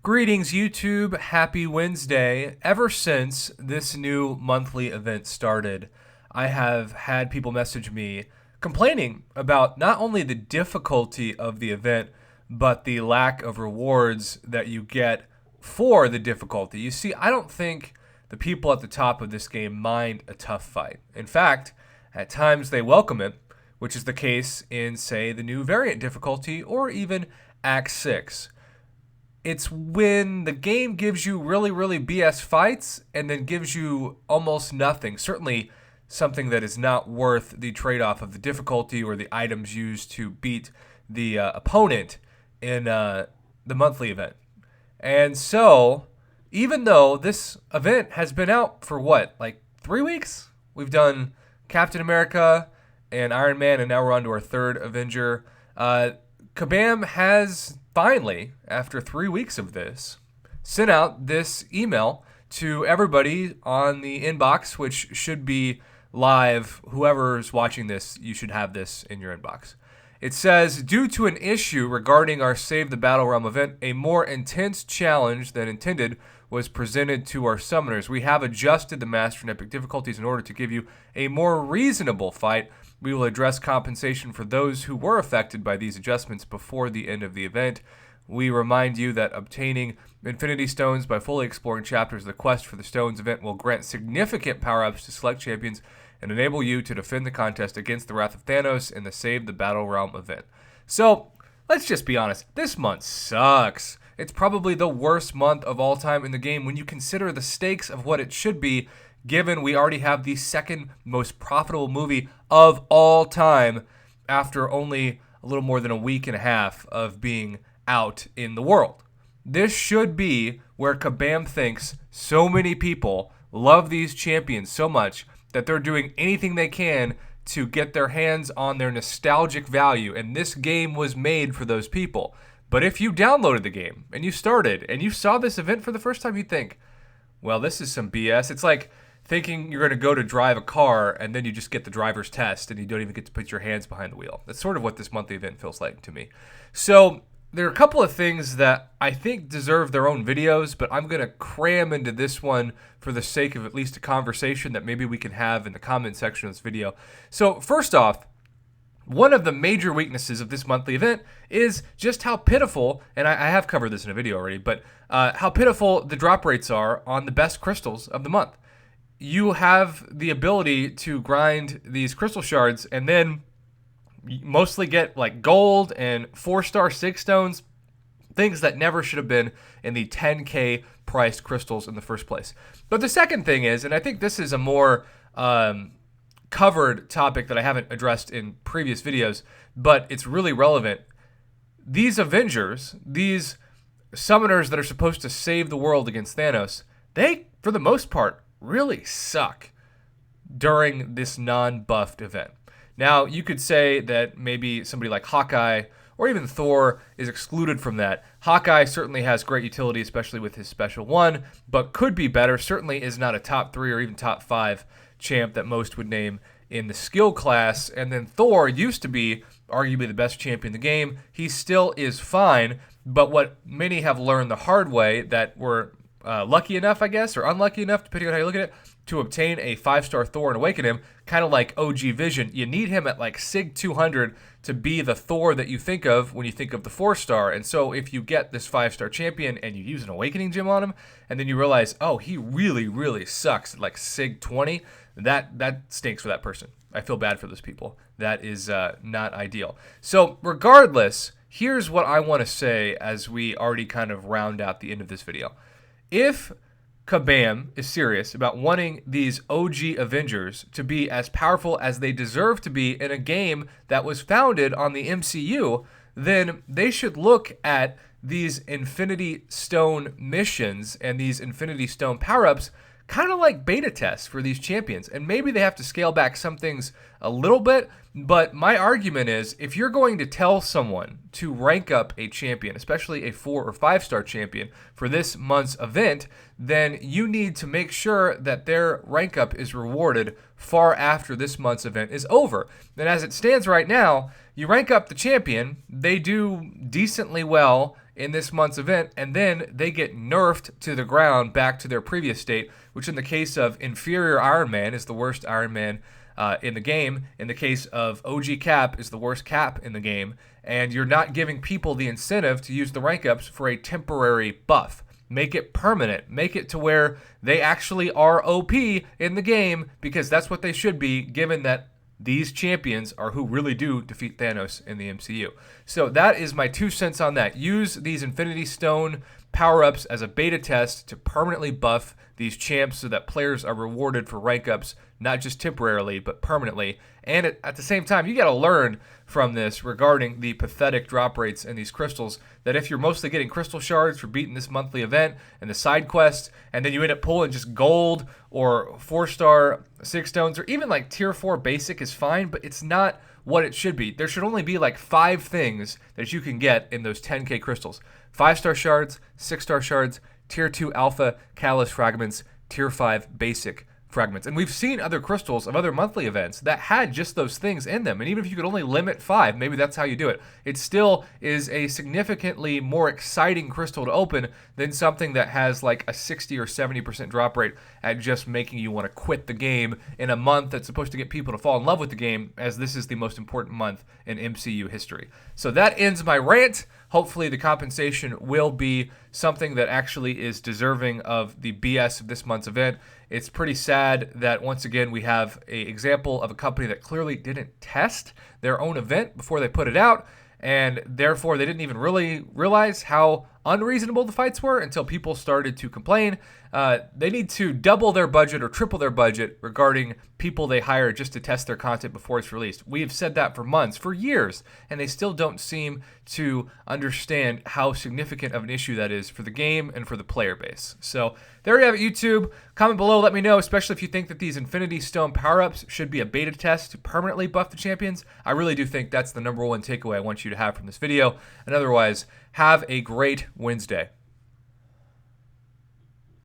Greetings, YouTube. Happy Wednesday. Ever since this new monthly event started, I have had people message me complaining about not only the difficulty of the event, but the lack of rewards that you get for the difficulty. You see, I don't think the people at the top of this game mind a tough fight. In fact, at times they welcome it, which is the case in, say, the new variant difficulty or even Act 6. It's when the game gives you really BS fights and then gives you almost nothing. Certainly something that is not worth the trade-off of the difficulty or the items used to beat the opponent in the monthly event. And so, even though this event has been out for like 3 weeks? We've done Captain America and Iron Man, and now we're on to our third Avenger. Kabam has finally, after 3 weeks of this, sent out this email to everybody on the inbox, which should be live. Whoever's watching this, you should have this in your inbox. It says, due to an issue regarding our Save the Battle Realm event, a more intense challenge than intended was presented to our summoners. We have adjusted the Master and Epic difficulties in order to give you a more reasonable fight. We will address compensation for those who were affected by these adjustments before the end of the event. We remind you that obtaining Infinity Stones by fully exploring chapters of the Quest for the Stones event will grant significant power-ups to select champions and enable you to defend the contest against the Wrath of Thanos in the Save the Battle Realm event. So, let's just be honest. This month sucks. It's probably the worst month of all time in the game when you consider the stakes of what it should be, given we already have the second most profitable movie of all time after only a little more than a week and a half of being out in the world. This should be where Kabam thinks so many people love these champions so much that they're doing anything they can to get their hands on their nostalgic value, and this game was made for those people. But if you downloaded the game and you started and you saw this event for the first time, you'd think, well, this is some BS. It's like thinking you're going to go to drive a car and then you just get the driver's test and you don't even get to put your hands behind the wheel. That's sort of what this monthly event feels like to me. So there are a couple of things that I think deserve their own videos, but I'm going to cram into this one for the sake of at least a conversation that maybe we can have in the comment section of this video. So first off, one of the major weaknesses of this monthly event is just how pitiful, and I have covered this in a video already, but how pitiful the drop rates are on the best crystals of the month. You have the ability to grind these crystal shards and then mostly get like gold and 4-star 6 stones, things that never should have been in the 10K priced crystals in the first place. But the second thing is, and I think this is a more covered topic that I haven't addressed in previous videos, but it's really relevant. These Avengers, these summoners that are supposed to save the world against Thanos, they, for the most part, really suck during this non-buffed event. Now, you could say that maybe somebody like Hawkeye or even Thor is excluded from that. Hawkeye certainly has great utility, especially with his special one, but could be better. Certainly is not a top 3 or even top 5 champ that most would name in the skill class. And then Thor used to be arguably the best champion in the game. He still is fine, but what many have learned the hard way that were lucky enough, I guess, or unlucky enough, depending on how you look at it, to obtain a 5-star Thor and awaken him, kind of like OG Vision. You need him at like Sig 200 to be the Thor that you think of when you think of the 4-star. And so if you get this 5-star champion and you use an awakening gem on him, and then you realize, oh, he really sucks at like Sig 20, that stinks for that person. I feel bad for those people. That is not ideal. So regardless, here's what I want to say as we already kind of round out the end of this video. If Kabam is serious about wanting these OG Avengers to be as powerful as they deserve to be in a game that was founded on the MCU, then they should look at these Infinity Stone missions and these Infinity Stone power-ups kind of like beta tests for these champions. And maybe they have to scale back some things a little bit, but my argument is if you're going to tell someone to rank up a champion, especially a 4 or 5-star champion for this month's event, then you need to make sure that their rank up is rewarded far after this month's event is over. And as it stands right now, you rank up the champion, they do decently well in this month's event, and then they get nerfed to the ground back to their previous state, which in the case of Inferior Iron Man is the worst Iron Man in the game. In the case of OG Cap is the worst Cap in the game, and you're not giving people the incentive to use the rank ups for a temporary buff. Make it permanent. Make it to where they actually are OP in the game, because that's what they should be, given that these champions are who really do defeat Thanos in the MCU. So that is my 2 cents on that. Use these Infinity Stone power-ups as a beta test to permanently buff these champs so that players are rewarded for rank ups, not just temporarily, but permanently. And at the same time, you got to learn from this regarding the pathetic drop rates in these crystals, that if you're mostly getting crystal shards for beating this monthly event and the side quests, and then you end up pulling just gold or 4-star 6 stones, or even like tier 4 basic is fine, but it's not what it should be. There should only be like 5 things that you can get in those 10k crystals. 5-star shards, 6-star shards, tier 2 alpha catalyst fragments, tier 5 basic fragments. And we've seen other crystals of other monthly events that had just those things in them. And even if you could only limit 5, maybe that's how you do it, it still is a significantly more exciting crystal to open than something that has like a 60 or 70% drop rate at just making you want to quit the game in a month that's supposed to get people to fall in love with the game, as this is the most important month in MCU history. So that ends my rant. Hopefully the compensation will be something that actually is deserving of the BS of this month's event. It's pretty sad that once again we have an example of a company that clearly didn't test their own event before they put it out, and therefore they didn't even really realize how unreasonable the fights were until people started to complain. They need to double their budget or triple their budget regarding people they hire just to test their content before it's released. We have said that for months, for years, and they still don't seem to understand how significant of an issue that is for the game and for the player base. So there you have it, YouTube. Comment below, let me know, especially if you think that these Infinity Stone power-ups should be a beta test to permanently buff the champions. I really do think that's the #1 takeaway I want you to have from this video. And otherwise, have a great Wednesday.